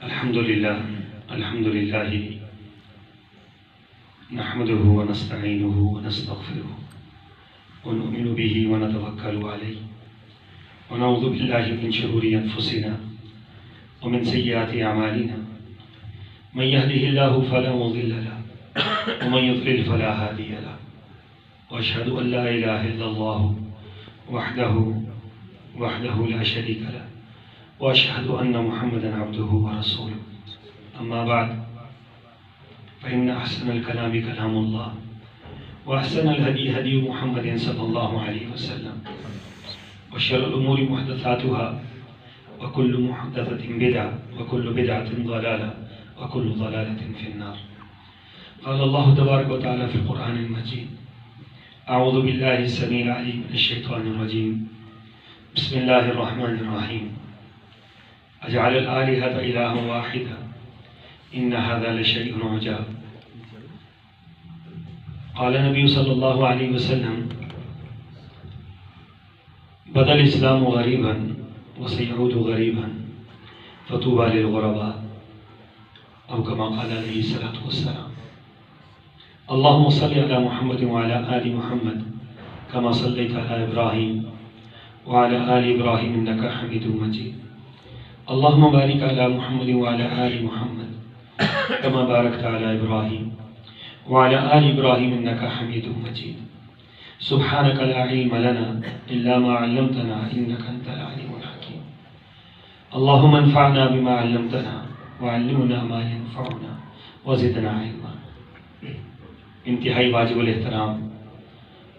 الحمد لله نحمده ونستعينه ونستغفره ونؤمن به ونتوكل عليه ونعوذ بالله من شرور أنفسنا ومن سيئات أعمالنا من يهده الله فلا مضل له ومن يضلل فلا هادي له وأشهد أن لا إله إلا الله وحده لا شريك له وأشهد أن محمدا عبده ورسوله أما بعد فإن أحسن الكلام كلام الله وأحسن الهدي هدي محمد صلى الله عليه وسلم وشر الأمور محدثاتها وكل محدثة بدعة وكل بدعة ضلالة وكل ضلالة في النار. قال الله تبارك وتعالى في القرآن المجيد: أعوذ بالله السميع العليم من الشيطان الرجيم. بسم الله الرحمن الرحيم. أجعل الآلهة إلها واحدا إن هذا لشيء عجاب. قال النبي صلى الله عليه وسلم: بدأ الإسلام غريبا وسيعود غريبا فطوبى للغرباء، أو كما قال عليه الصلاة والسلام. اللهم صل على محمد وعلى آل محمد كما صليت على إبراهيم وعلى آل إبراهيم إنك حميد مجيد. اللهم بارك على محمد وعلى آل محمد كما باركت على إبراهيم وعلى آل إبراهيم إنك حميد مجيد. سبحانك لا علم لنا إلا ما علمتنا إنك أنت العليم الحكيم. اللهم انفعنا بما علمتنا وعلمنا ما ينفعنا وزدنا علما. انتہائی واجب الاحترام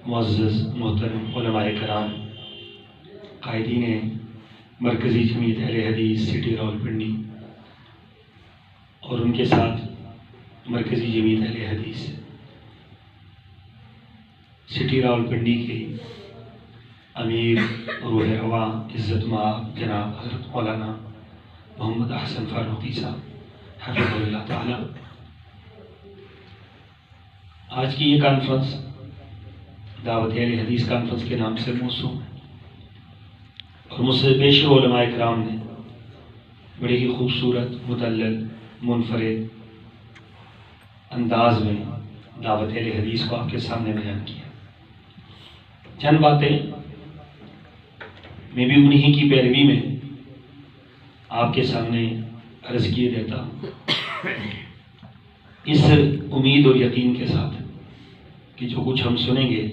معزز محترم علماء کرام، قائدین مرکزی جمعیت اہل حدیث سٹی راولپنڈی اور ان کے ساتھ مرکزی جمعیت اہل حدیث سٹی راولپنڈی کے امیر روح رواں عزت مآب جناب حضرت مولانا محمد احسن فاروقی صاحب حفظہ اللہ تعالی، آج کی یہ کانفرنس دعوت اہل حدیث کانفرنس کے نام سے موسوم ہے اور مجھ سے بیشتر علماء کرام نے بڑے ہی خوبصورت، مدلل، منفرد انداز میں دعوت اہل حدیث کو آپ کے سامنے بیان کیا. چند باتیں میں بھی انہی کی پیروی میں آپ کے سامنے عرض کیے دیتا ہوں، اس امید اور یقین کے ساتھ کہ جو کچھ ہم سنیں گے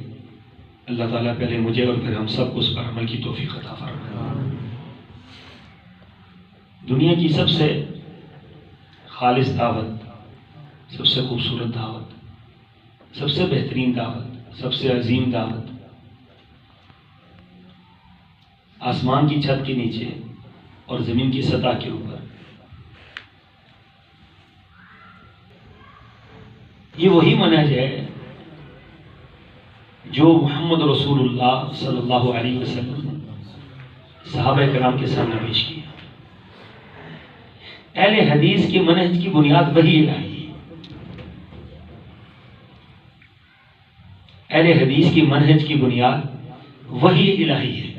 اللہ تعالیٰ پہلے مجھے اور پھر ہم سب کو اس پر عمل کی توفیق عطا فرمائے. دنیا کی سب سے خالص دعوت، سب سے خوبصورت دعوت، سب سے بہترین دعوت، سب سے عظیم دعوت آسمان کی چھت کے نیچے اور زمین کی سطح کے اوپر، یہ وہی منہج ہے جو محمد رسول اللہ صلی اللہ علیہ وسلم نے صحابہ کرام کے سامنے پیش کیا. اہل حدیث کے منہج کی بنیاد وہی الہی ہے. اہل حدیث کی منہج کی بنیاد وہی الہی ہے.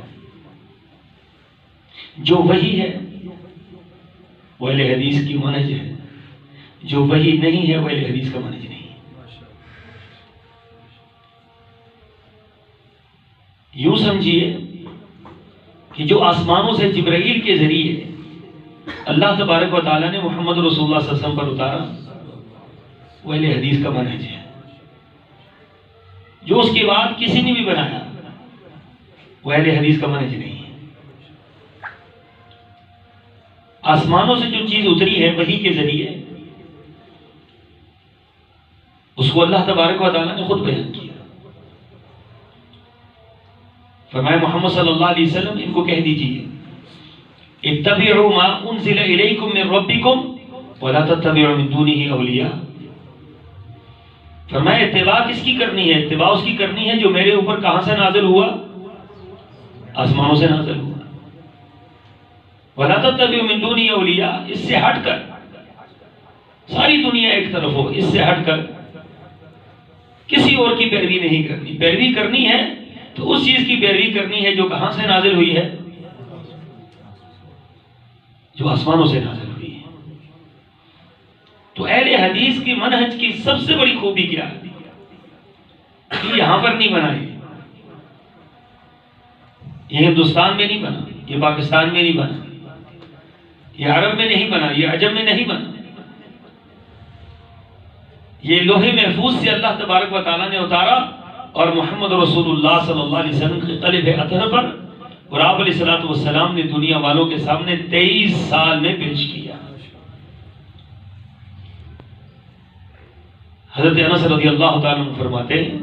جو وہی ہے وہ اہل حدیث کی منہج ہے، جو وہی نہیں ہے وہ اہل حدیث کا منہج نہیں. یوں سمجھیے کہ جو آسمانوں سے جبرائیل کے ذریعے اللہ تبارک و تعالیٰ نے محمد رسول اللہ صلی اللہ علیہ وسلم پر اتارا وہ اہل حدیث کا منہج ہے. جو اس کے بعد کسی نے بھی بنایا وہ اہل حدیث کا منہج نہیں ہے. آسمانوں سے جو چیز اتری ہے وحی کے ذریعے اس کو اللہ تبارک و تعالیٰ نے خود بیان کیا. فرمایا محمد صلی اللہ علیہ وسلم ان کو کہہ دیجیے اتبعوا ما انزل الیکم من ربکم ولا تتبعوا من دونہ اولیاء. فرمایا اتباع کس کی کرنی ہے؟ اتباع اس کی کرنی ہے جو میرے اوپر کہاں سے نازل ہوا؟ آسمانوں سے نازل ہوا. ولا تتبعوا من دونہ اولیاء، اس سے ہٹ کر ساری دنیا ایک طرف ہو، اس سے ہٹ کر کسی اور کی پیروی نہیں کرنی. پیروی کرنی ہے تو اس چیز کی پیروی کرنی ہے جو کہاں سے نازل ہوئی ہے؟ جو آسمانوں سے نازل ہوئی ہے۔ تو اہل حدیث کی منہج کی سب سے بڑی خوبی کیا ہے؟ یہ یہاں پر نہیں بنائی، یہ ہندوستان میں نہیں بنا، یہ پاکستان میں نہیں بنا، یہ عرب میں نہیں بنا، یہ عجم میں نہیں بنا، یہ لوح محفوظ سے اللہ تبارک و تعالیٰ نے اتارا اور محمد رسول اللہ صلی اللہ علیہ وسلم کے قلب اطہر پر اور آپ علیہ الصلوۃ والسلام نے دنیا والوں کے سامنے 23 سال میں پیش کیا۔ حضرت انس رضی اللہ تعالیٰ عنہ فرماتے ہیں،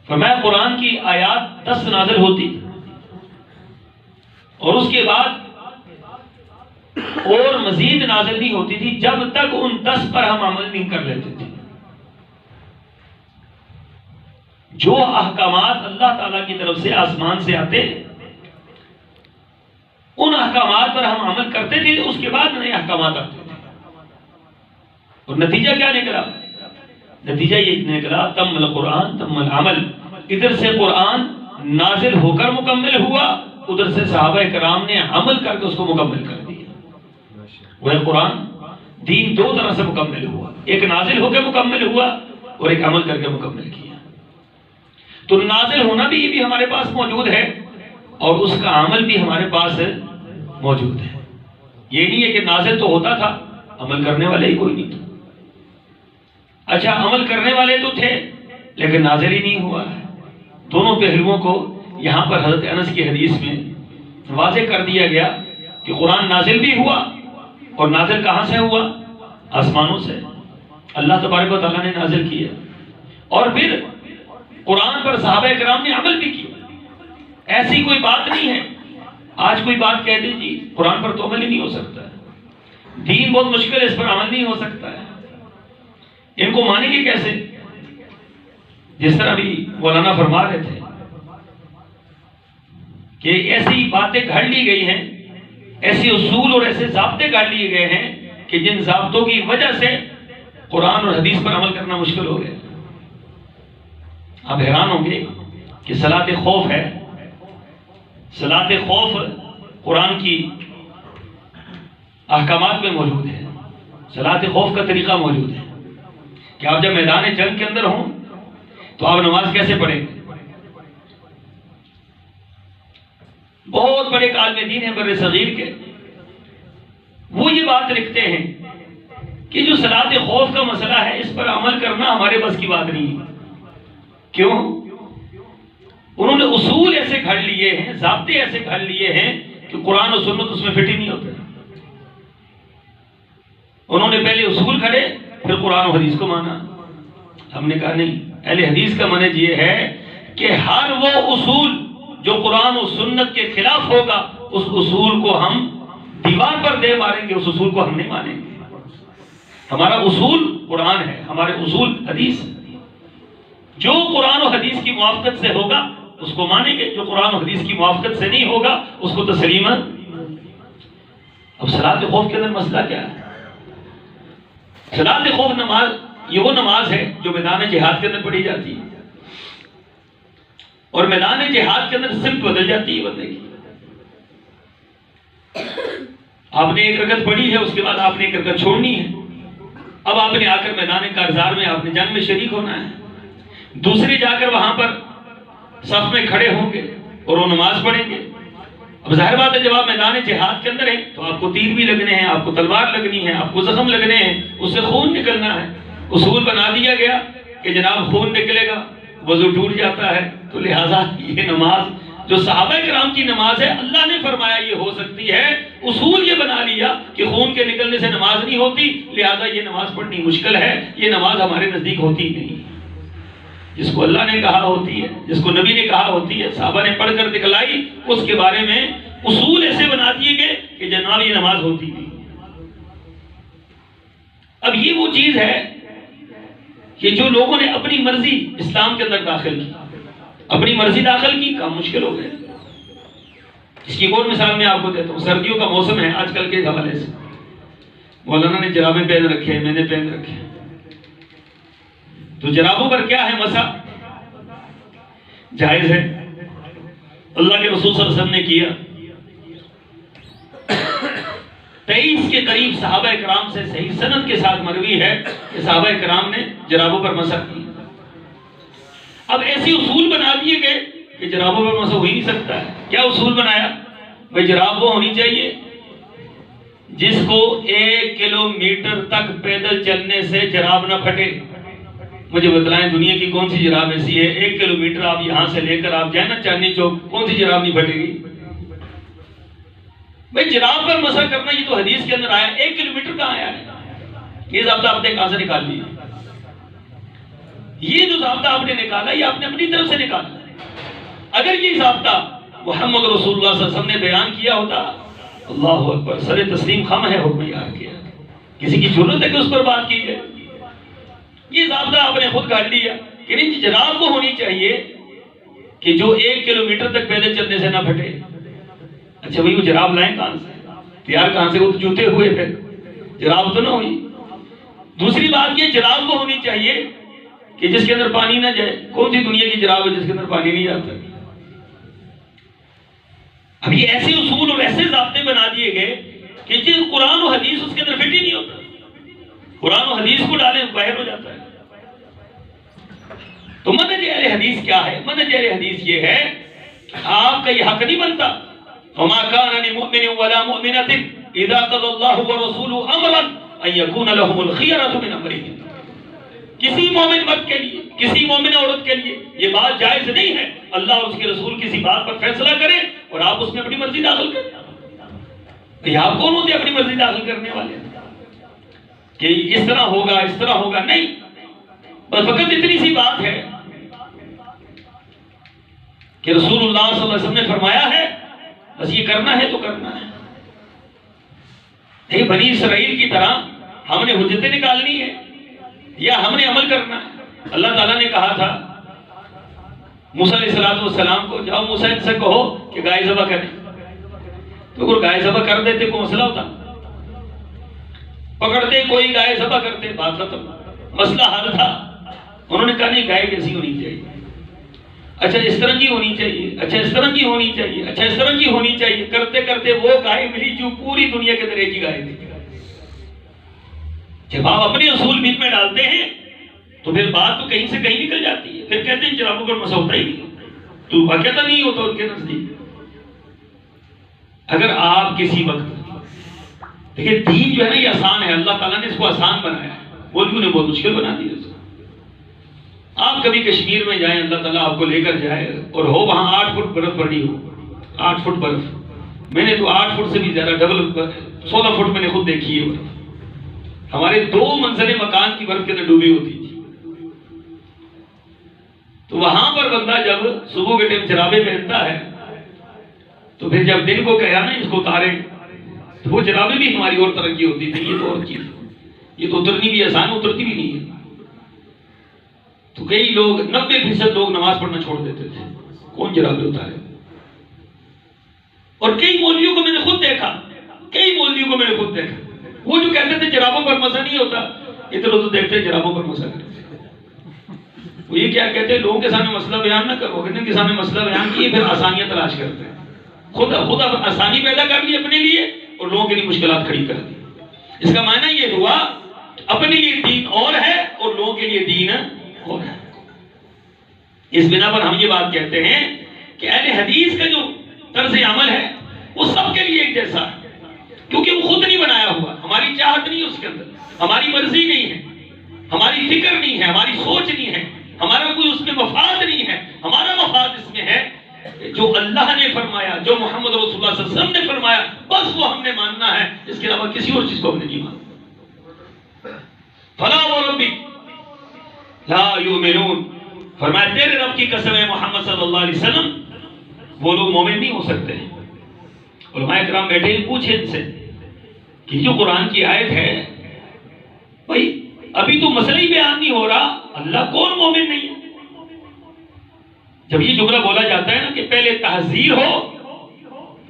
فرمایا قرآن کی آیات 10 نازل ہوتی اور اس کے بعد اور مزید نازل نہیں ہوتی تھی جب تک ان 10 پر ہم عمل نہیں کر لیتے تھے۔ جو احکامات اللہ تعالیٰ کی طرف سے آسمان سے آتے ان احکامات پر ہم عمل کرتے تھے، اس کے بعد نئے احکامات آتے تھے، اور نتیجہ کیا نکلا؟ نتیجہ یہ نکلا تم القرآن تم العمل، ادھر سے قرآن نازل ہو کر مکمل ہوا، ادھر سے صحابہ کرام نے عمل کر کے اس کو مکمل کر دیا۔ وہ قرآن دین دو طرح سے مکمل ہوا، ایک نازل ہو کے مکمل ہوا اور ایک عمل کر کے مکمل کیا۔ تو نازل ہونا بھی یہ بھی ہمارے پاس موجود ہے اور اس کا عمل بھی ہمارے پاس موجود ہے۔ یہ نہیں ہے کہ نازل تو ہوتا تھا، عمل کرنے والے ہی کوئی نہیں تھا۔ اچھا عمل کرنے والے تو تھے لیکن نازل ہی نہیں ہوا ہے۔ دونوں پہلوؤں کو یہاں پر حضرت انس کی حدیث میں واضح کر دیا گیا کہ قرآن نازل بھی ہوا، اور نازل کہاں سے ہوا؟ آسمانوں سے اللہ تبارک و تعالیٰ نے نازل کیا، اور پھر قرآن پر صحابہ کرام نے عمل بھی کیا۔ ایسی کوئی بات نہیں ہے آج کوئی بات کہہ دیں جی قرآن پر تو عمل ہی نہیں ہو سکتا ہے، دین بہت مشکل ہے، اس پر عمل نہیں ہو سکتا ہے، ان کو مانیں گے کیسے؟ جس طرح بھی مولانا فرما رہے تھے کہ ایسی باتیں گھڑ لی گئی ہیں، ایسے اصول اور ایسے ضابطے گھڑ لیے گئے ہیں کہ جن ضابطوں کی وجہ سے قرآن اور حدیث پر عمل کرنا مشکل ہو گیا۔ آپ حیران ہوں گے کہ صلاۃ خوف ہے، صلاۃ خوف قرآن کی احکامات میں موجود ہے، صلاۃ خوف کا طریقہ موجود ہے کہ آپ جب میدان جنگ کے اندر ہوں تو آپ نماز کیسے پڑھیں گے؟ بہت بڑے عالم دین ہیں بر صغیر کے، وہ یہ بات لکھتے ہیں کہ جو صلاۃ خوف کا مسئلہ ہے اس پر عمل کرنا ہمارے بس کی بات نہیں ہے۔ کیوں؟ انہوں نے اصول ایسے گھڑ لیے ہیں، ضابطے ایسے گھڑ لیے ہیں کہ قرآن و سنت اس میں فٹ ہی نہیں ہوتے۔ انہوں نے پہلے اصول گھڑے پھر قرآن و حدیث کو مانا۔ ہم نے کہا نہیں، اہل حدیث کا منہج یہ ہے کہ ہر وہ اصول جو قرآن و سنت کے خلاف ہوگا اس اصول کو ہم دیوار پر دے ماریں گے، اس اصول کو ہم نہیں مانیں گے۔ ہمارا اصول قرآن ہے، ہمارے اصول حدیث ہے۔ جو قرآن و حدیث کی موافقت سے ہوگا اس کو مانیں گے، جو قرآن و حدیث کی موافقت سے نہیں ہوگا اس کو تسلیم۔ اب صلاۃ خوف کے اندر مسئلہ کیا ہے؟ صلاۃ خوف نماز یہ وہ نماز ہے جو میدان جہاد کے اندر پڑھی جاتی ہے، اور میدان جہاد کے اندر سمت بدل جاتی ہے بندے کی۔ آپ نے ایک رکعت پڑھی ہے، اس کے بعد آپ نے ایک رکعت چھوڑنی ہے، اب آپ نے آ کر میدان کارزار میں آپ نے جنگ میں شریک ہونا ہے، دوسرے جا کر وہاں پر صف میں کھڑے ہوں گے اور وہ نماز پڑھیں گے۔ اب ظاہر بات ہے جب آپ میدان جہاد کے اندر ہیں تو آپ کو تیر بھی لگنے ہیں، آپ کو تلوار لگنی ہے، آپ کو زخم لگنے ہیں، اس سے خون نکلنا ہے۔ اصول بنا دیا گیا کہ جناب خون نکلے گا، وضو ٹوٹ جاتا ہے، تو لہٰذا یہ نماز جو صحابہ کرام کی نماز ہے اللہ نے فرمایا یہ ہو سکتی ہے، اصول یہ بنا لیا کہ خون کے نکلنے سے نماز نہیں ہوتی، لہٰذا یہ نماز پڑھنی مشکل ہے، یہ نماز ہمارے نزدیک ہوتی نہیں۔ جس کو اللہ نے کہا ہوتی ہے، جس کو نبی نے کہا ہوتی ہے، صحابہ نے پڑھ کر دکھلائی، اس کے بارے میں اصول ایسے بنا دیے گئے کہ جناب یہ نماز ہوتی نہیں۔ اب یہ وہ چیز ہے کہ جو لوگوں نے اپنی مرضی اسلام کے اندر داخل کی، اپنی مرضی داخل کی، کام مشکل ہو گئے۔ اس کی ایک اور مثال میں آپ کو دیتا ہوں، سردیوں کا موسم ہے آج کل کے حوالے سے، مولانا نے جرابیں پہن رکھے، میں نے پہن رکھے، تو جرابوں پر کیا ہے مسح؟ جائز ہے، اللہ کے رسول صلی اللہ علیہ وسلم نے کیا۔ قریب صحابہ کرام سے صحیح سند کے ساتھ مروی ہے کہ صحابہ کرام نے جرابوں پر مسح کی. اب ایسے اصول بنا دیے گئے کہ جرابوں پر مسح ہو ہی نہیں سکتا ہے. کیا اصول بنایا؟ بھائی جراب وہ ہونی چاہیے جس کو 1 کلومیٹر تک پیدل چلنے سے جراب نہ پھٹے. مجھے بتلائیں دنیا کی کون سی جراب ایسی ہے 1 کلومیٹر آپ یہاں سے لے کر آپ جائیں نا چاندنی چوک، کون سی جراب نہیں پھٹے گی؟ بھائی جراب پر مسح کرنا یہ تو حدیث کے اندر آیا، 1 کلومیٹر کہاں آیا ہے؟ یہ ضابطہ آپ نے کہاں سے نکال لیا؟ یہ جو ضابطہ آپ نے نکالا یہ آپ نے اپنی طرف سے نکالا. اگر یہ ضابطہ محمد رسول اللہ صلی اللہ علیہ وسلم نے بیان کیا ہوتا، اللہ اکبر، سر تسلیم خم ہے حکم یار کیا، کسی کی ضرورت ہے کہ اس پر بات کی جائے؟ یہ ضابطہ آپ نے خود کاٹ لیا کہ نہیں جناب وہ ہونی چاہیے کہ جو 1 کلومیٹر تک پیدل چلنے سے نہ پھٹے. اچھا بھائی وہ جراب لائیں کہاں سے؟ تیار کہاں سے؟ وہ تو جوتے ہوئے پھر جراب تو نہ ہوئی. دوسری بات یہ جراب وہ ہونی چاہیے کہ جس کے اندر پانی نہ جائے. کون سی دنیا کی جراب ہے جس کے اندر پانی نہیں جاتا؟ اب یہ ایسے اصول اور ایسے ضابطے بنا دیے گئے کہ جس قرآن و حدیث اس کے اندر فٹ ہی نہیں ہوتا. قرآن و حدیث کو ڈالیں باہر ہو جاتا ہے. تو منہج اہل حدیث کیا ہے؟ منہج اہل حدیث یہ ہے کہ آپ کا یہ حق نہیں بنتا وما كان لمؤمن ولا مؤمنة اذا قضى الله ورسوله امرا ان يكون لهم الخيرة من امرهم. کسی مومن مرد کے لیے، کسی مومن عورت کے لیے یہ بات جائز نہیں ہے اللہ اور اس کے رسول کسی بات پر فیصلہ کرے اور آپ اس میں اپنی مرضی داخل کریں. یہ آپ کون ہوتے اپنی مرضی داخل کرنے والے کہ اس طرح ہوگا اس طرح ہوگا؟ نہیں، بس فقط اتنی سی بات ہے کہ رسول اللہ صلی اللہ علیہ وسلم نے فرمایا ہے، بس یہ کرنا ہے تو کرنا ہے. نہیں بنی اسرائیل کی طرح ہم نے حجتیں نکالنی ہے یا ہم نے عمل کرنا ہے. اللہ تعالیٰ نے کہا تھا موسیٰ علیہ السلام کو، جاؤ موسیٰ ان سے کہو کہ گائے ذبح کریں. تو اگر گائے ذبح کر دیتے کوئی مسئلہ ہوتا؟ پکڑتے کوئی گائے ذبح کرتے، بات ختم، مسئلہ حل تھا. انہوں نے کہا نہیں گائے کیسی ہونی چاہیے، اچھا اس طرح کی ہونی چاہیے، اچھا اس طرح کی ہونی چاہیے، اچھا اس طرح کی ہونی چاہیے. کرتے کرتے وہ گائے ملی جو پوری دنیا کے اندر ایک ہی گائے تھی. جب آپ اپنے اصول بیچ میں ڈالتے ہیں تو پھر بات تو کہیں سے کہیں نکل جاتی ہے. پھر کہتے ہیں جرابوں پر مسح ہوتا ہی نہیں، تو واقعہ نہیں ہوتا ان کے نزدیک. اگر آپ کسی وقت دیکھیں دین جو ہے نا یہ آسان ہے، اللہ تعالیٰ نے اس کو آسان بنایا ہے، مولویوں نے بہت مشکل بنا دیا. آپ کبھی کشمیر میں جائیں، اللہ تعالیٰ آپ کو لے کر جائے اور ہو وہاں 8 فٹ برف پڑی ہو، 8 فٹ برف. میں نے تو 8 فٹ سے بھی زیادہ ڈبل 16 فٹ میں نے خود دیکھی ہے برف. ہمارے 2 منزلیں مکان کی برف کے اندر ڈوبی ہوتی تھی. تو وہاں پر بندہ جب صبح کے ٹائم جرابیں پہنتا ہے تو پھر جب دن کو کہا نا اس کو اتاریں تو وہ جرابیں بھی ہماری اور طرح کی ہوتی تھی. یہ تو اور چیز، یہ تو اترنی بھی آسان، اترتی بھی نہیں ہے. تو کئی لوگ 90% لوگ نماز پڑھنا چھوڑ دیتے تھے، کون جرابیں اتارے. اور کئی مولویوں کو میں نے خود دیکھا، وہ جو کہتے تھے جرابوں پر مسح نہیں ہوتا، ادھر ادھر دیکھتے جرابوں پر مسح کرتے. وہ یہ کیا کہتے ہیں لوگوں کے سامنے مسئلہ بیان نہ کرو، کہتے ہیں کے سامنے مسئلہ بیان کیے پھر آسانیاں تلاش کرتے ہیں. خود آسانی پیدا کر لی اپنے لیے اور لوگوں کے لیے مشکلات کھڑی کر دی. اس کا معنی یہ ہوا اپنے لیے دین اور ہے اور لوگوں کے لیے دین اور ہے. اس بنا پر ہم یہ بات کہتے ہیں کہ اہل حدیث کا جو طرز عمل ہے وہ سب کے لیے ایک جیسا ہے، کیونکہ وہ خود نہیں بنایا ہوا، ہماری چاہت نہیں اس کے اندر، ہماری مرضی نہیں ہے، ہماری فکر نہیں ہے، ہماری سوچ نہیں ہے، ہمارا کوئی اس میں مفاد نہیں ہے. ہمارا مفاد اس میں ہے جو اللہ نے فرمایا، جو محمد رسول اللہ صلی اللہ علیہ وسلم نے فرمایا، بس وہ ہم نے ماننا ہے. اس کے علاوہ کسی اور چیز کو ہم نے نہیں ماننا. فلا وربک لا یؤمنون، فرمایا تیرے رب کی قسم ہے محمد صلی اللہ علیہ وسلم وہ لوگ مومن نہیں ہو سکتے. علماء کرام بیٹھے ہیں، پوچھیں ان سے کہ جو قرآن کی آیت ہے بھائی ابھی تو مسئلہ ہی بیان نہیں ہو رہا، اللہ کون مومن نہیں ہے؟ جب یہ جملہ بولا جاتا ہے نا کہ پہلے تحذیر ہو،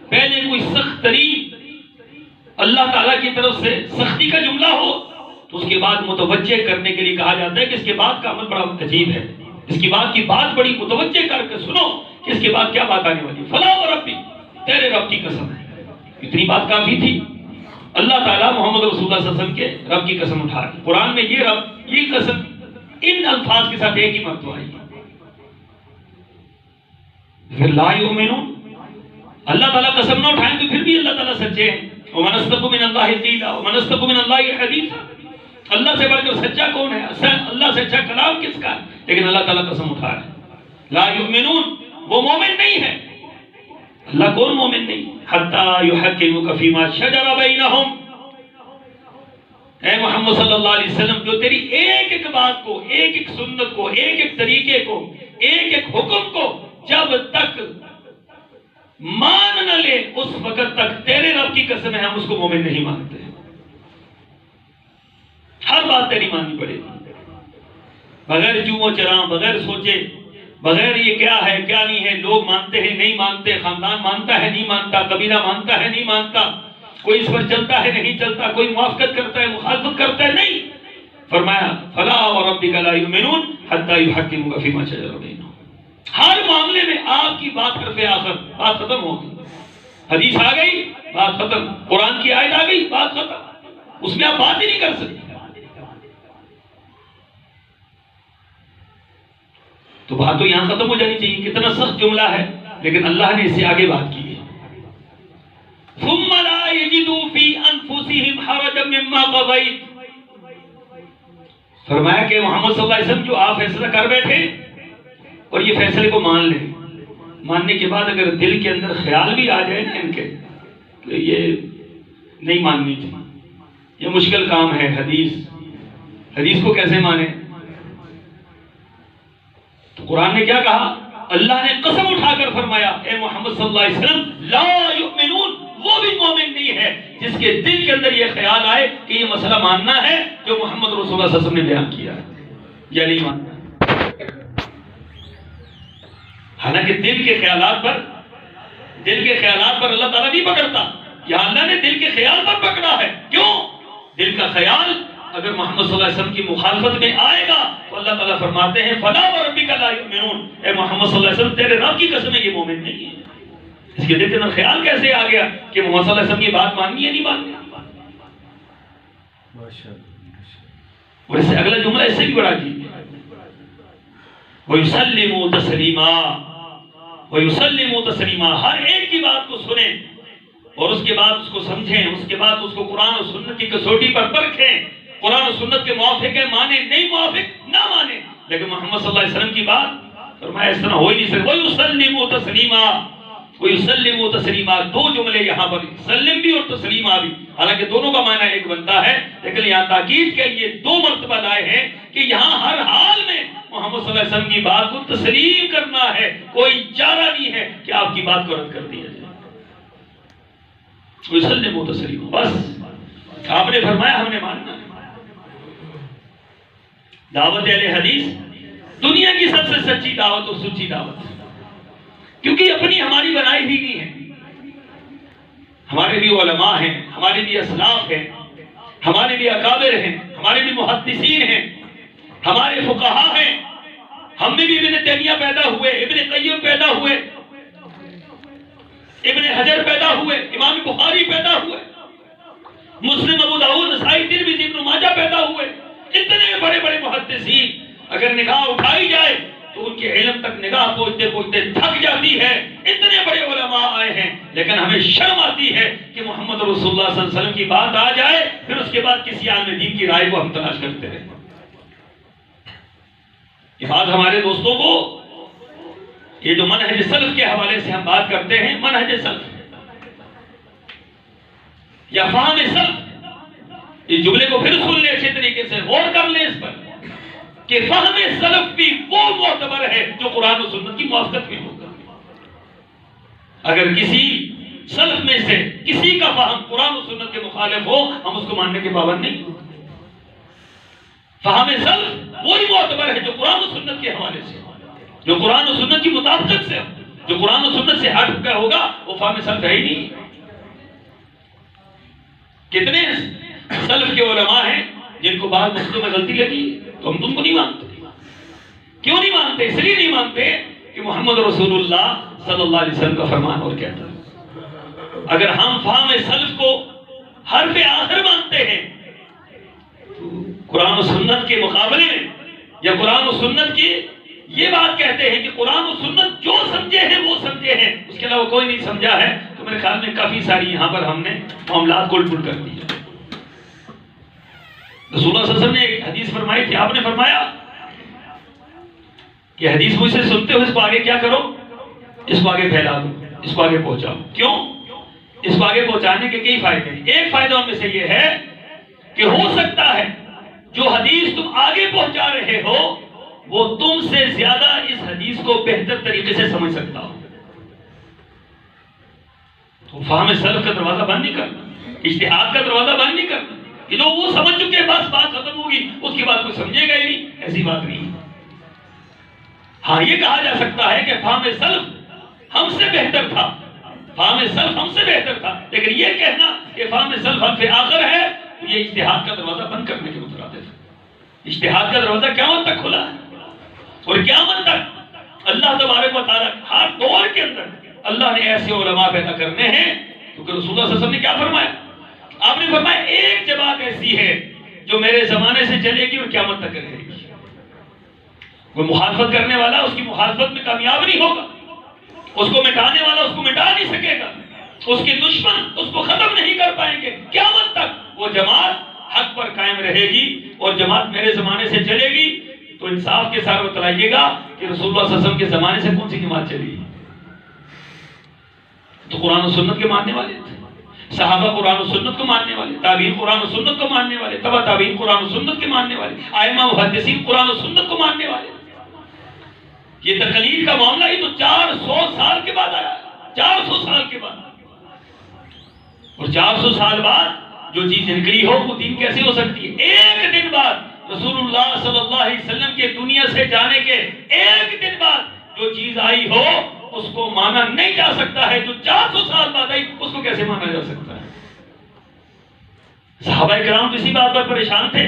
پہلے کوئی سخت ترین اللہ تعالیٰ کی طرف سے سختی کا جملہ ہو، تو اس کے بعد متوجہ کرنے کے لیے کہا جاتا ہے کہ اس کے بعد کا عمل بڑا عجیب ہے، اس کے بعد کی بات بڑی متوجہ کر کے سنو کہ اس کے بعد کیا بات آنے والی. فلا وربک، تیرے رب کی قسم ہے. اتنی بات کافی تھی. اللہ تعالیٰ محمد رسول اللہ صلی اللہ علیہ وسلم کے رب کی قسم اٹھا دی. قرآن میں یہ رب یہ قسم ان الفاظ کے ساتھ ایک ہی مرتبہ آئی. پھر لا یؤمنون، اللہ تعالیٰ قسم نہ اٹھائیں تو پھر بھی اللہ تعالیٰ سچے ہیں. ومن اصدق من اللہ قیلا ومن اصدق من اللہ حدیثا، اللہ سے بڑھ کر سچا کون ہے؟ اللہ سے اچھا کلام کس کا ہے؟ لیکن اللہ تعالیٰ قسم اٹھا رہے ہیں لا یؤمنون، وہ مومن نہیں ہے. اللہ کون مومن نہیں؟ حتی یحکموک فیما شجر بینہم، اے محمد صلی اللہ علیہ وسلم جو تیری ایک ایک بات کو، ایک ایک سنت کو، ایک ایک طریقے کو، ایک ایک حکم کو جب تک مان نہ لے اس وقت تک تیرے رب کی قسم ہے ہم اس کو مومن نہیں مانتے. ہر بات تیری ماننی پڑے گی بغیر چوں و چراں، بغیر سوچے، بغیر یہ کیا ہے کیا نہیں ہے. لوگ مانتے ہیں نہیں مانتے، خاندان مانتا ہے نہیں مانتا، قبیلہ مانتا ہے نہیں مانتا، کوئی اس پر چلتا ہے نہیں چلتا، کوئی موافقت کرتا ہے مخالفت کرتا ہے نہیں. فرمایا فلا وربک لا یؤمنون حتی یحکموک فیما شجر بینہم. ہر معاملے میں آپ کی بات حرف آخر، بات ختم ہو گئی. حدیث آ گئی بات ختم، قرآن کی آیت آ گئی بات ختم، اس میں آپ بات ہی نہیں کر سکتے. تو بات تو یہاں ختم ہو جانی چاہیے. کتنا سخت جملہ ہے لیکن اللہ نے اس سے آگے بات کی ہے. ثم لا يجدوا في انفسهم حرجا مما قضيت، فرمایا کہ محمد صلی اللہ علیہ وسلم جو آپ فیصلہ کر بیٹھے اور یہ فیصلے کو مان لیں، ماننے کے بعد اگر دل کے اندر خیال بھی آ جائے نا ان کے کہ یہ نہیں ماننی تھی، یہ مشکل کام ہے، حدیث کو کیسے مانے. تو قرآن نے کیا کہا؟ اللہ نے قسم اٹھا کر فرمایا اے محمد صلی اللہ علیہ وسلم لا یؤمنون، وہ بھی مومن نہیں ہے جس کے دل کے اندر یہ خیال آئے کہ یہ مسئلہ ماننا ہے جو محمد رسول اللہ صلی اللہ علیہ وسلم نے بیان کیا ہے یا نہیں ماننا. حالانکہ دل کے خیالات پر اللہ تعالیٰ نہیں پکڑتا، یہاں اللہ نے دل کے خیال پر پکڑا ہے. کیوں؟ دل کا خیال اگر محمد صلی اللہ علیہ وسلم کی مخالفت میں آئے گا تو اللہ تعالیٰ فرماتے ہیں فلا وربک لا یؤمنون، اے محمد صلی اللہ علیہ وسلم تیرے رب کی قسم ہے یہ مومن نہیں ہے. اس کے دل کے اندر خیال کیسے آ گیا کہ محمد صلی اللہ علیہ وسلم کی بات ماننی ہے نہیں ماننی. اور اس سے اگلا جملہ اس سے بھی بڑا جی وَيُسَلِّمُوا تَسْلِيمًا، وَيُسَلِّمُوا تَسْلِيمًا، ہر ایک کی بات کو سنیں اور اس کے بعد اس کو سمجھیں، اس کے بعد اس کو قرآن و سنت کی کسوٹی پر پرکھیں. قرآن و سنت کے موافق ہے مانیں، نہیں موافق نہ مانیں. لیکن محمد صلی اللہ علیہ وسلم کی بات فرمایا اس طرح ہو ہی نہیں سکتا. وَيُسَلِّمُوا تَسْلِيمًا، وَيُسَلِّمُوا تَسْلِيمًا، دو جملے یہاں پر سلم بھی اور تسلیمہ بھی، حالانکہ دونوں کا معنی ایک بنتا ہے لیکن یہاں تاکید کے لیے دو مرتبہ لائے ہیں کہ یہاں ہر حال میں محمد صلی اللہ علیہ وسلم کی بات کو تسلیم کرنا ہے، کوئی چارہ نہیں ہے کہ آپ کی بات کو رد کر دیا جائے. وَيُسَلِّمُوا تَسْلِيمًا، بس آپ نے فرمایا ہم نے ماننا ہے. دعوت اہل حدیث دنیا کی سب سے سچی دعوت اور سچی دعوت ہے، کیونکہ اپنی ہماری بنائی بھی نہیں ہے. ہمارے بھی علماء ہیں، ہمارے بھی اسلاف ہیں، ہمارے بھی اکابر ہیں، ہمارے بھی محدثین ہیں، ہمارے فقہاء ہیں. ہم میں بھی ابن تیمیہ پیدا ہوئے، ابن قیم پیدا ہوئے، ابن حجر پیدا ہوئے، امام بخاری پیدا ہوئے، مسلم، ابو داؤد، نسائی، ترمذی، ابن ماجہ پیدا ہوئے. اتنے بڑے بڑے محدثین اگر نگاہ اٹھائی جائے تو ان کے علم تک نگاہ پہنچتے پہنچتے تھک جاتی ہے. اتنے بڑے علماء آئے ہیں لیکن ہمیں شرم آتی ہے کہ محمد رسول اللہ صلی اللہ علیہ وسلم کی بات آ جائے پھر اس کے بعد کسی عالم دین کی رائے کو ہم تلاش کرتے رہیں. یہ بات ہمارے دوستوں کو، یہ جو منہج سلف کے حوالے سے ہم بات کرتے ہیں، منہج سلف یا فہم سلف، اس جملے کو پھر سن لیں اچھے طریقے سے، غور کر لیں اس پر کہ فہم سلف بھی وہ معتبر ہے جو قرآن و سنت کی موافقت میں ہوگا. اگر کسی سلف میں سے کسی کا فہم قرآن و سنت کے مخالف ہو ہم اس کو ماننے کے پابند نہیں. فہم سلف وہی معتبر ہے جو قرآن و سنت کے حوالے سے، جو قرآن و سنت کی مطابقت سے، جو قرآن و سنت سے ہٹ کر ہوگا وہ فہم سلف ہے ہی نہیں. کتنے سلف کے علماء ہیں جن کو بعض مسئلوں میں غلطی لگی تو ہم تم کو نہیں مانتے. کیوں نہیں مانتے؟ اس لیے نہیں مانتے کہ محمد رسول اللہ صلی اللہ علیہ وسلم کا فرمان اور کہتا ہے. اگر ہم فہم سلف کو حرف آخر مانتے ہیں، قرآن و سنت کے مقابلے میں یا قرآن و سنت کی یہ بات کہتے ہیں کہ قرآن و سنت جو سمجھے ہیں وہ سمجھے ہیں، اس کے علاوہ کوئی نہیں سمجھا ہے، تو میرے خیال میں کافی ساری یہاں پر ہم نے معاملات کو الٹ کر دیا۔ رسول اللہ صلی اللہ علیہ وسلم نے ایک حدیث فرمائی تھی، آپ نے فرمایا کہ حدیث مجھ سے سنتے ہو، اس کو آگے کیا کرو، اس کو آگے پھیلا دو، اس کو آگے پہنچاؤ۔ کیوں؟ اس کو آگے پہنچانے کے کئی فائدے ہیں۔ ایک فائدہ ان میں سے یہ ہے کہ ہو سکتا ہے جو حدیث تم آگے پہنچا رہے ہو وہ تم سے زیادہ اس حدیث کو بہتر طریقے سے سمجھ سکتا ہو۔ تو فہم سلف کا دروازہ بند نہیں کرنا، اجتہاد کا دروازہ بند نہیں کرنا کہ جو وہ سمجھ چکے بس بات ختم ہوگی، اس کے بعد کوئی سمجھے گا ہی نہیں، ایسی بات نہیں۔ ہاں یہ کہا جا سکتا ہے کہ فہم سلف ہم سے بہتر تھا، فہم سلف ہم سے بہتر تھا، لیکن یہ کہنا کہ فہم سلف حرف آخر ہے تو یہ اجتہاد کا دروازہ بند کرنے کے مترادف ہے۔ اجتہاد کا دروازہ قیامت تک کھلا ہے، اور قیامت تک اللہ تبارک و تعالیٰ ہر دور کے اندر اللہ نے ایسے علماء پیدا کرنے ہیں، کیونکہ رسول اللہ صلی اللہ علیہ وسلم نے کیا فرمایا؟ آپ نے فرمایا ایک جماعت ایسی ہے جو میرے زمانے سے چلے گی اور قیامت تک رہے گی۔ کوئی مخالفت کرنے والا اس کی مخالفت میں کامیاب نہیں ہوگا، اس کو مٹانے والا اس کو مٹا نہیں سکے گا، اس کے دشمن اس کو ختم نہیں کر پائیں گے۔ قیامت تک وہ جماعت حق پر قائم رہے گی، اور جماعت میرے زمانے سے چلے گی۔ تو انصاف کے ساتھ بتلائیے گا کہ رسول اللہ صلی اللہ علیہ وسلم کے زمانے سے کون سی جماعت چلی؟ تو قرآن و سنت کے ماننے والے تھے، صحابہ قرآن و سنت کو ماننے والے، تابعین قرآن و سنت کو ماننے والے، تبع تابعین قرآن و سنت کے ماننے والے، ائمہ محدثین قرآن و سنت کو ماننے والے۔ یہ تقلید کا معاملہ ہی تو 400 سال کے بعد آیا، 400 سال کے بعد، اور 400 سال بعد جو چیز نکلی ہو وہ دین کیسے ہو سکتی ہے؟ ایک دن بعد رسول اللہ صلی اللہ علیہ وسلم کے دنیا سے جانے کے ایک دن بعد جو چیز آئی ہو اس کو مانا نہیں جا سکتا ہے، جو 400 سال بعد آئی اس کو کیسے مانا جا سکتا ہے؟ صحابہ کرام اسی بات پر پریشان تھے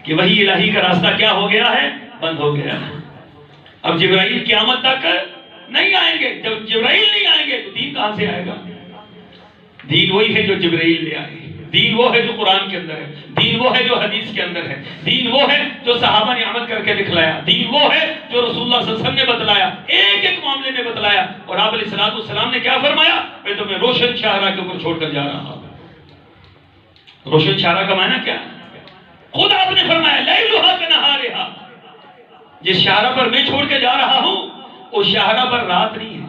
کہ وحی الہی کا راستہ کیا ہو گیا ہے؟ بند ہو گیا ہے۔ اب جبرائیل قیامت تک نہیں آئیں گے، جب جبرائیل نہیں آئیں گے تو دین کہاں سے آئے گا؟ دین وہی ہے جو جبرائیل لے آئے، دین وہ ہے جو قرآن کے اندر ہے، دین وہ ہے جو حدیث کے اندر ہے، دین وہ ہے جو صحابہ نے عمل کر کے دکھلایا، دین وہ ہے جو رسول اللہ صلی اللہ علیہ وسلم نے بتلایا، ایک ایک معاملے میں بتلایا۔ اور آپ علیہ السلام نے کیا فرمایا؟ میں تمہیں روشن شاہراہ کے اوپر چھوڑ کر جا رہا ہوں۔ روشن شاہراہ کا معنی کیا ہے؟ خود آپ نے فرمایا لیلھا کنہارھا، جس شاہراہ پر میں چھوڑ کے جا رہا ہوں اس شاہراہ پر رات نہیں ہے،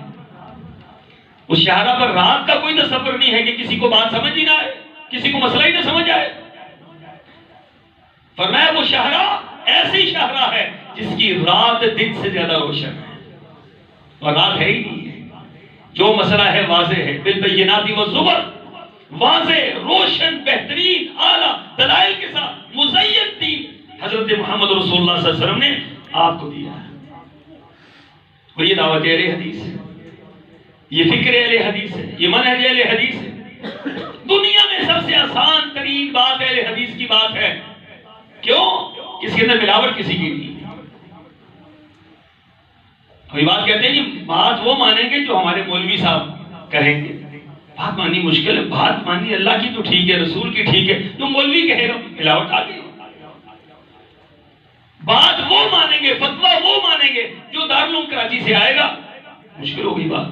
اس شاہراہ پر رات کا کوئی تصور نہیں ہے کہ کسی کو بات سمجھ ہی نہ آئے، کسی کو مسئلہ ہی نہ سمجھ آئے۔ فرمایا وہ شاہراہ ایسی شاہراہ ہے جس کی رات دن سے زیادہ روشن ہے، اور رات ہے ہی نہیں ہے۔ جو مسئلہ ہے واضح ہے، بالبینات والزبر، واضح روشن بہترین اعلیٰ دلائل کے ساتھ مزین دین حضرت محمد رسول اللہ صلی اللہ علیہ وسلم نے آپ کو دیا ہے، اور یہ دعوت اہل حدیث ہے، یہ فکر اہل حدیث ہے، یہ منہج اہل حدیث ہے۔ دنیا میں سب سے آسان ترین بات اہل حدیث کی بات ہے، کیوں؟ اس کے اندر ملاوٹ کسی کی نہیں۔ کوئی بات کہتے ہیں کہ بات وہ مانیں گے جو ہمارے مولوی صاحب کہیں گے، بات ماننی مشکل ہے، بات ماننی اللہ کی تو ٹھیک ہے، رسول کی ٹھیک ہے، جو مولوی کہے گا ملاوٹ آ گئی۔ بات وہ مانیں گے، فتویٰ وہ مانیں گے جو دارالعلوم کراچی سے آئے گا، مشکل ہو گئی بات۔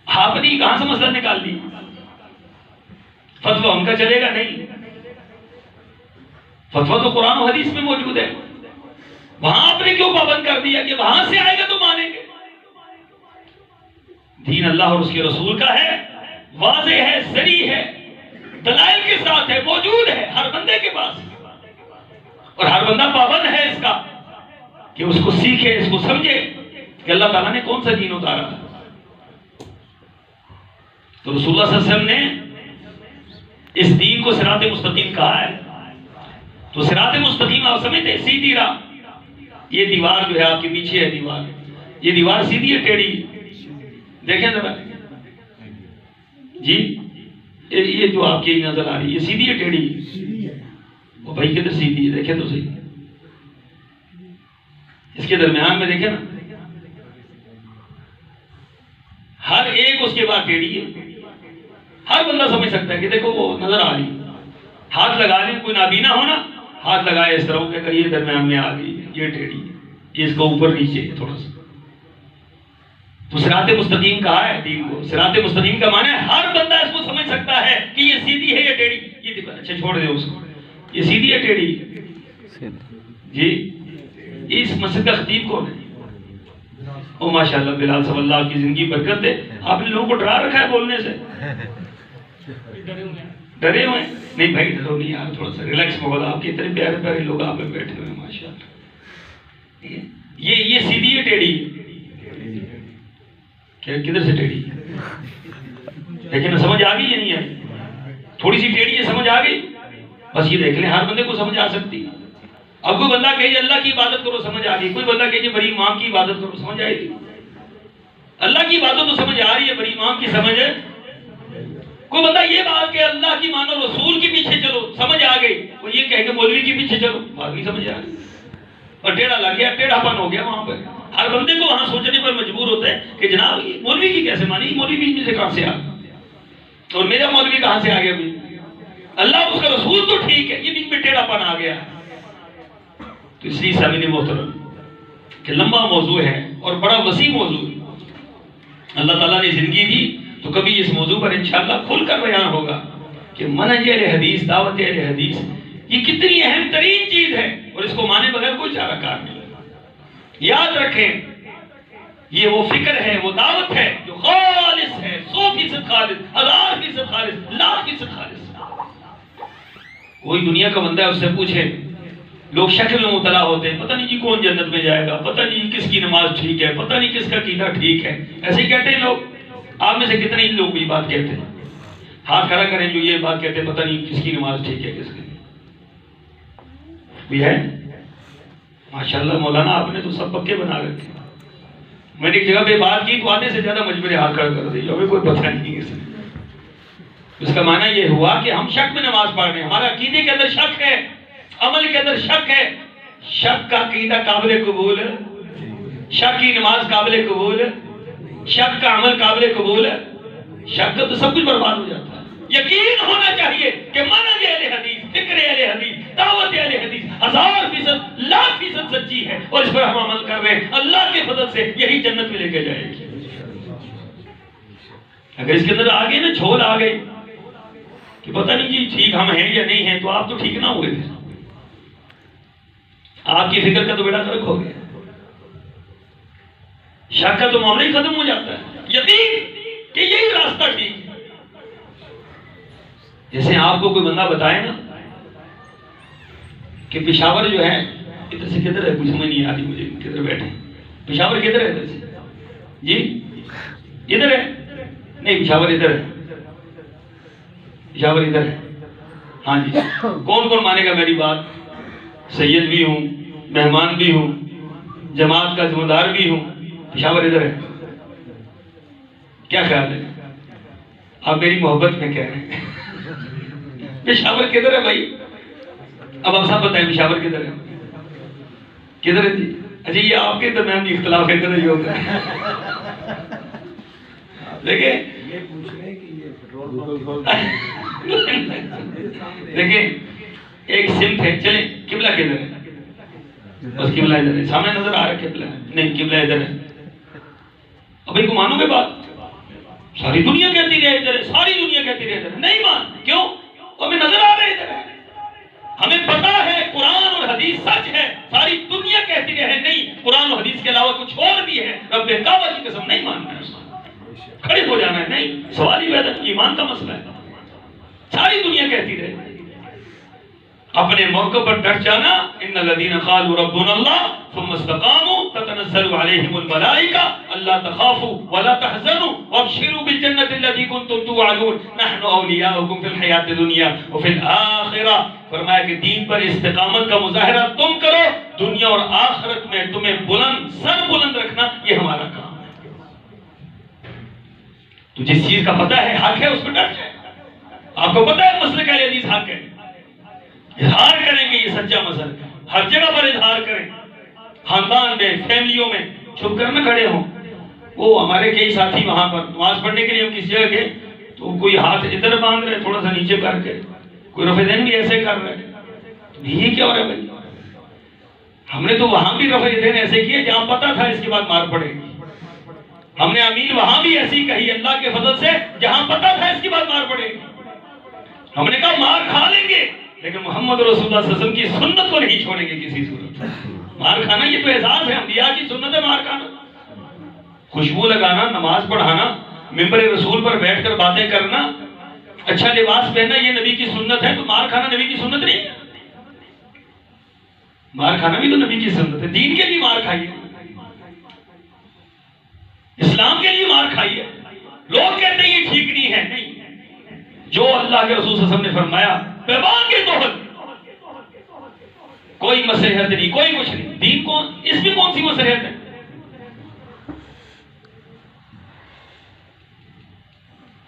آپ نے کہاں سے مسئلہ نکال دی؟ فتویٰ ان کا چلے گا نہیں، فتویٰ تو قرآن و حدیث میں موجود ہے، وہاں آپ نے کیوں پابند کر دیا کہ وہاں سے آئے گا تو مانیں گے؟ دین اللہ اور اس کے رسول کا ہے، واضح ہے، صریح ہے، دلائل کے ساتھ ہے، موجود ہے ہر بندے کے پاس، اور ہر بندہ پابند ہے اس کا کہ اس کو سیکھے، اس کو سمجھے کہ اللہ تعالیٰ نے کون سا دین اتارا ہے۔ تو رسول اللہ صلی اللہ علیہ وسلم نے اس دین کو صراط مستقیم کہا ہے، تو صراط مستقیم آپ سمجھتے ہیں سیدھی راہ۔ یہ دیوار جو ہے آپ کے پیچھے ہے، دیوار، یہ دیوار سیدھی ہے ٹیڑھی؟ دیکھیں ذرا جی، یہ جو آپ کی نظر آ رہی ہے یہ سیدھی ہے ٹیڑھی؟ وہ بھائی کدھر سیدھی ہے؟ دیکھیں تو صحیح، اس کے درمیان میں دیکھیں نا، ہر ایک اس کے بعد ٹیڑھی ہے، ہر بندہ سمجھ سکتا ہے کہ دیکھو وہ نظر آ رہی، ہاتھ لگا لیں، کوئی نابینا ہونا ہاتھ لگائے اس طرح کہ اگر یہ درمیان میں آ گئی، یہ ٹیڑھی، یہ اس کو اوپر نیچے تھوڑا سا. تو صراط مستقیم کہا ہے دین کو. صراط مستقیم کا معنی ہے ہر بندہ اس کو سمجھ سکتا ہے کہ یہ سیدھی ہے یا ٹیڑھی. یہ دیکھو، اچھا چھوڑ دے اس کو، یہ سیدھی ہے ٹیڑھی. جی اس مسجد کا خطیب کون ہے؟ او ماشاءاللہ بلال صاحب، اللہ آپ کی زندگی برکت دے. آپ نے لوگوں کو ڈرا رکھا ہے بولنے سے. ڈرے ہوئے ہیں؟ نہیں بھائی ڈرو نہیں یار، تھوڑا سا ریلیکس ماحول. آپ کے اتنے پیارے پیارے لوگ آپ میں بیٹھے ہوئے ہیں ماشاءاللہ. یہ سیدھی ہے ٹیڑھی؟ کدھر سے ٹیڑھی؟ لیکن سمجھ آ گئی یا نہیں آئی؟ تھوڑی سی ٹیڑھی ہے، سمجھ آ گئی؟ بس یہ دیکھ لیں، ہر بندے کو سمجھ آ سکتی. اب کوئی بندہ کہے اللہ کی عبادت کرو، سمجھ آ گئی. کوئی بندہ کہے بڑی امام کی عبادت کرو، سمجھ آئے گی؟ اللہ کی عبادت تو سمجھ آ رہی ہے، بڑی امام کی سمجھ ہے. کوئی بندہ یہ بات کہ اللہ کی مانو، رسول کے پیچھے چلو، سمجھ آ گئی. وہ یہ کہے کہ مولوی کے پیچھے چلو، بات بھی سمجھ آ گئی. اور ٹیڑھا لگ گیا، ٹیڑھا پن ہو گیا وہاں پر. ہر بندے کو وہاں سوچنے پر مجبور ہوتا ہے کہ جناب یہ مولوی کی کیسے مانی، مولوی بیچ میں سے کہاں سے آ گیا، اور میرا مولوی کہاں سے آ گیا بھی؟ اللہ اس کا رسول تو ٹھیک ہے، یہ بیچ میں ٹیڑھا پن آ گیا. تو اس لیے سامعین محترم کہ لمبا موضوع ہے اور بڑا وسیع موضوع ہے. اللہ تعالیٰ نے زندگی دی تو کبھی اس موضوع پر انشاءاللہ کھل کر بیان ہوگا کہ منہج اہل حدیث، دعوت اہل حدیث یہ کتنی اہم ترین چیز ہے، اور اس کو مانے بغیر کوئی چارہ کار نہیں. یاد رکھیں یہ وہ فکر ہے، وہ دعوت ہے جو خالص ہے، 100% خالص، 1000% خالص، 1,00,000% خالص. کوئی دنیا کا بندہ ہے اس سے پوچھے، لوگ شکل میں مبتلا ہوتے ہیں، پتہ نہیں جی کون جنت میں جائے گا، پتہ نہیں کس کی نماز ٹھیک ہے، پتہ نہیں کس کا عقیدہ ٹھیک ہے. ایسے ہی کہتے ہیں لوگ. آپ میں سے کتنے ہی لوگ یہ بات کہتے ہیں؟ ہاتھ کھڑا کریں جو یہ بات کہتے ہیں پتہ نہیں کس کی نماز ٹھیک ہے، کس کی بھی ہے. ماشاءاللہ مولانا آپ نے تو سب پکے بنا رکھے. میں نے ایک جگہ پہ بات کی تو آدھے سے زیادہ مجبور ہاتھ کھڑا کر دی، ہمیں کوئی پتہ نہیں اس میں. اس کا معنی یہ ہوا کہ ہم شک میں نماز پڑھ رہے ہیں، ہمارا عقیدے کے اندر شک ہے، عمل کے اندر شک ہے. شک کا عقیدہ قابل قبول ہے، شک کی نماز قابل قبول ہے، شک کا عمل قابل قبول ہے. شک کا تو سب کچھ برباد ہو جاتا ہے. یقین ہونا چاہیے کہ منہج اہل حدیث، فکر اہل حدیث، دعوت اہل حدیث 1000%، 1,00,000% سچی ہے، اور اس پر ہم عمل کر رہے ہیں. اللہ کے فضل سے یہی جنت میں لے کے جائے گی. اگر اس کے اندر آگے نا جھول آ گئی کہ پتہ نہیں جی ٹھیک ہم ہیں یا نہیں ہیں، تو آپ تو ٹھیک نہ ہوئے پھر. آپ کی فکر کا تو بیڑا غرق ہو گیا. شک کا تو معاملہ ہی ختم ہو جاتا ہے. یقین کہ یہی راستہ ٹھیک ہے. جیسے آپ کو کوئی بندہ بتائے نا کہ پشاور جو ہے ادھر سے کدھر ہے، کچھ سمجھ نہیں آتی مجھے، کدھر بیٹھے پشاور کدھر ہے ادھر سے جی، ادھر ہے نہیں، پشاور ادھر ہے، پشاور ادھر ہے. ہاں جی، کون کون مانے گا میری بات؟ سید بھی ہوں، مہمان بھی ہوں، جماعت کا ذمہ دار بھی ہوں. پشاور ادھر ہے. کیا خیال ہے؟ آپ میری محبت میں کہہ رہے ہیں پشاور کدھر ہے بھائی؟ اب آپ سب بتائیں پشاور کدھر ہے؟ کدھر ہے جی؟ اچھا یہ آپ کے درمیان بھی اختلاف ادھر ہی ہوتا ہے. دیکھیں دیکھیں ایک سمت ہے. چلیں قبلہ کدھر ہے؟ بس قبلہ ادھر ہے. سامنے نظر آ رہا ہے قبلہ؟ نہیں قبلہ ادھر ہے. اب بھائی کو مانو گے بات؟ ساری دنیا کہتی رہے ادھر ہے، ساری دنیا کہتی رہے ادھر ہے. نہیں مان. کیوں؟ ہمیں نظر آ رہا ہے ادھر ہے. ہمیں پتا ہے قرآن اور حدیث سچ ہے. ساری دنیا کہتی رہے نہیں، قرآن اور حدیث کے علاوہ کچھ اور بھی ہے. رب کعبہ کی قسم نہیں ماننا ہے، اس کو کھڑے ہو جانا ہے. نہیں، سوال ہی پیدا کہ ایمان کا مسئلہ ہے. ساری دنیا کہتی رہے. اپنے موقع پر ڈٹ جانا. ان الذين قالوا ربنا الله ثم استقاموا تتنزل عليهم الملائكه الا تخافوا ولا تحزنوا وابشروا بالجنه التي كنتم توعدون نحن اولياؤكم في الحياه الدنيا وفي الاخره. فرمایا کہ دین پر استقامت کا مظاہرہ تم کرو، دنیا اور آخرت میں تمہیں بلند سر بلند رکھنا یہ ہمارا کام ہے. تو جس چیز کا پتہ ہے حق ہے اس پہ ڈٹ جائے. آپ کو پتہ ہے مسلک اہل حدیث حق ہے، اظہار کریں گے. یہ سچا مسئلہ ہر جگہ پر اظہار کریں. خاندان میں، فیملیوں میں چھپ کر نہ کھڑے ہوں. وہ ہمارے کئی ساتھی وہاں پر نماز پڑھنے کے لیے ہم کسی جگہ گئے تو کوئی ہاتھ ادھر باندھ رہے تھوڑا سا نیچے کر کے، کوئی رفع دین بھی ایسے کر رہے، یہ کیا ہو رہا ہے بھائی؟ ہم نے تو وہاں بھی رفع دین ایسے کیے جہاں پتا تھا اس کے بعد مار پڑے گی، ہم نے آمین وہاں بھی ایسی کہی اللہ کے فضل سے جہاں پتا تھا اس کے بعد مار پڑے گی، ہم نے کہا مار کھا لیں گے لیکن محمد رسول اللہ صلی اللہ علیہ وسلم کی سنت کو نہیں چھوڑیں گے کسی صورت۔ مار کھانا یہ تو اعزاز ہے، انبیاء کی سنت ہے مار کھانا، خوشبو لگانا، نماز پڑھانا، ممبر رسول پر بیٹھ کر باتیں کرنا، اچھا لباس پہننا، یہ نبی کی سنت ہے، تو مار کھانا نبی کی سنت نہیں؟ مار کھانا بھی تو نبی کی سنت ہے، دین کے لیے مار کھائیے، اسلام کے لیے مار کھائیے۔ لوگ کہتے ہیں یہ ٹھیک نہیں ہے، نہیں، جو اللہ کے رسول صلی اللہ علیہ وسلم نے فرمایا پیمان کے توحد، کوئی مسیحت نہیں، کوئی کچھ نہیں، دین کو اس میں کون سی مسیحت ہے؟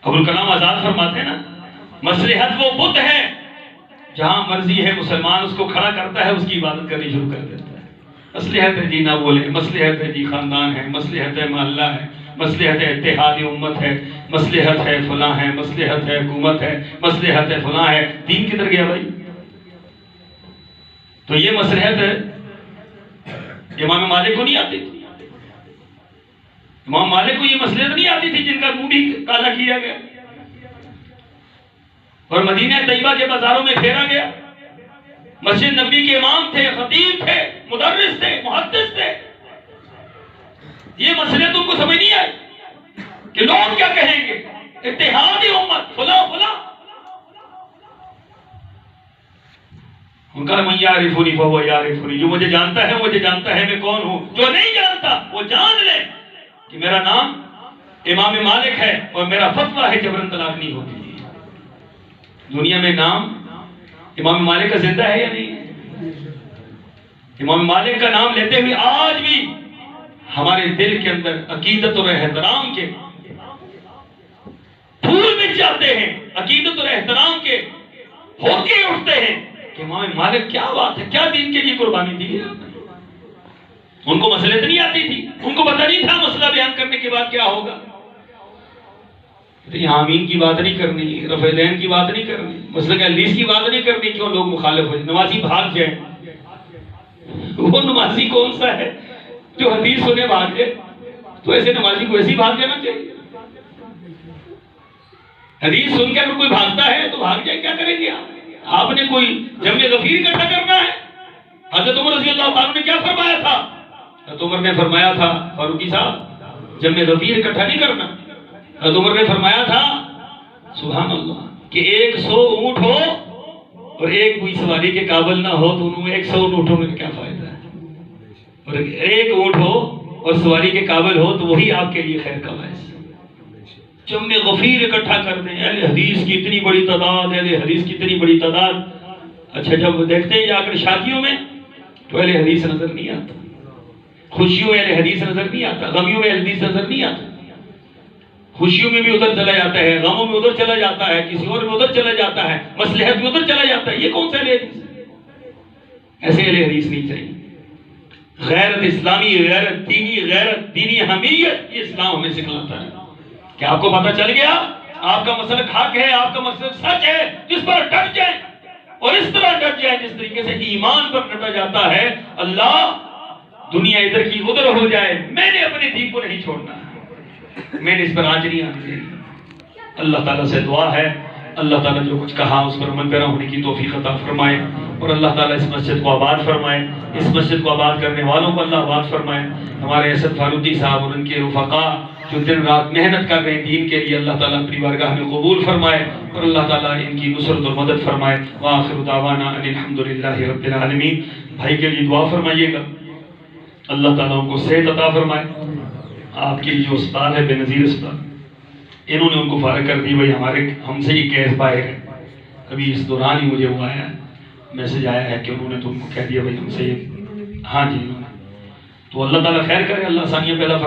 ابوالکلام آزاد فرماتے ہیں نا، مصلحت وہ بت ہے جہاں مرضی ہے مسلمان اس کو کھڑا کرتا ہے، اس کی عبادت کرنی شروع کر دیتا ہے۔ مصلحت ہے جی نہ بولے، مصلحت ہے جی خاندان ہے، مصلحت ہے محلہ ہے، مصلحت ہے اتحاد امت ہے، مصلحت ہے فلاں ہے، مصلحت ہے حکومت ہے، مصلحت ہے فلاں ہے، دین کدھر گیا بھائی؟ تو یہ مصلحت ہے امام مالک کو نہیں آتی تھی، امام مالک کو یہ مصلحت نہیں آتی تھی جن کا منہ بھی کالا کیا گیا اور مدینہ طیبہ کے بازاروں میں پھیرا گیا، مسجد نبی کے امام تھے، خطیب تھے، مدرس تھے، محدث تھے، یہ مصلحت ان کو سمجھ نہیں آئی کہ لوگ کیا کہیں گے، اتحاد امت فلاں فلاں۔ ان کا من یعرفنی فہو یعرفنی، جو مجھے جانتا ہے مجھے جانتا ہے میں کون ہوں، جو نہیں جانتا وہ جان لے کہ میرا نام امام مالک ہے اور میرا فتویٰ ہے جبرن طلاق نہیں ہوتی۔ دنیا میں نام امام مالک کا زندہ ہے یا نہیں؟ امام مالک کا نام لیتے ہوئے آج بھی ہمارے دل کے اندر عقیدت اور احترام کے پھول بچ جاتے ہیں، عقیدت اور احترام کے ہوکے اٹھتے ہیں کہ امام مالک کیا بات ہے، کیا دین کے لیے قربانی دی ہے۔ ان کو مسئلہ نہیں آتی تھی، ان کو پتہ نہیں تھا مسئلہ بیان کرنے کے بعد کیا ہوگا۔ یہاں آمین کی بات نہیں کرنی، رفع دین کی بات نہیں کرنی، مسلک حدیث کی بات نہیں کرنی، کیوں لوگ مخالف ہو جائیں، نمازی بھاگ جائیں۔ وہ نمازی کون سا ہے جو حدیث سنے بھاگ جائے؟ تو ایسے نمازی کو ایسے ہی بھاگ جانا چاہیے۔ حدیث سن کے اگر کوئی بھاگتا ہے تو بھاگ جائے، کیا کریں گے آپ نے کوئی جمع غفیر اکٹھا کرنا ہے؟ حضرت عمر رضی اللہ عنہ نے کیا فرمایا تھا؟ حضرت عمر نے فرمایا تھا فاروقی صاحب جمع غفیر اکٹھا نہیں کرنا۔ حضرت عمر نے فرمایا تھا سبحان اللہ کہ 100 اونٹ ہو اور ایک کوئی سواری کے قابل نہ ہو تو انہوں میں 100 اونٹوں میں کیا فائدہ ہے، اور ایک اونٹ ہو اور سواری کے قابل ہو تو وہی آپ کے لیے خیر کا باعث ہے۔ جمع غفیر اکٹھا کر دیں، اہل حدیث کی اتنی بڑی تعداد، اہل حدیث کی اتنی بڑی تعداد۔ اچھا جب دیکھتے ہیں جا کر شادیوں میں تو اہل حدیث نظر نہیں آتا، خوشیوں میں اہل حدیث نظر نہیں آتا، غمیوں میں اہل حدیث نظر نہیں آتا۔ خوشیوں میں بھی ادھر چلا جاتا ہے، غموں میں ادھر چلا جاتا ہے، کسی اور میں ادھر چلا جاتا ہے، مصلحت میں ادھر چلا جاتا ہے۔ یہ کون سا اہل حدیث ہے؟ ایسے اہل حدیث نہیں چاہیے۔ غیرت اسلامی، غیرت دینی حمیت، یہ اسلام ہمیں سکھلاتا ہے کہ آپ کو پتہ چل گیا آپ کا مسلک حق ہے، آپ کا مسلک سچ ہے، جس پر ڈٹ جائیں اور اس طرح ڈٹ جائیں جس طریقے سے ایمان پر ڈٹا جاتا ہے۔ اللہ دنیا ادھر کی ادھر ہو جائے، میں نے اپنے دین کو نہیں چھوڑنا، میں نے اس پر آج نہیں آنے دینی۔ اللہ تعالیٰ سے دعا ہے اللہ تعالیٰ جو کچھ کہا اس پر عمل پیرا ہونے کی توفیق عطا فرمائے، اور اللہ تعالیٰ اس مسجد کو آباد فرمائے، اس مسجد کو آباد کرنے والوں کو اللہ آباد فرمائے۔ ہمارے اسد فاروقی صاحب اور ان کے رفقا جو دن رات محنت کر رہے ہیں دین کے لیے، اللہ تعالیٰ اپنی بارگاہ میں قبول فرمائے اور اللہ تعالیٰ ان کی نصرت اور مدد فرمائے۔ وآخر دعوانا ان الحمدللہ رب العالمین۔ بھائی کے لیے دعا فرمائیے گا، اللہ تعالیٰ ان کو صحت عطا فرمائے۔ آپ کے جو اسپتال ہے بے نظیر اسپتال، انہوں نے ان کو فارغ کر دی، بھائی ہم سے یہ کیس باہر ہے۔ ابھی اس دوران ہی مجھے وہ آیا میسج آیا ہے کہ انہوں نے تو ان کو کہہ دیا بھائی ہم سے یہ، ہاں جی، تو اللہ تعالیٰ خیر کرے، اللہ آسانیاں پیدا فرمائے۔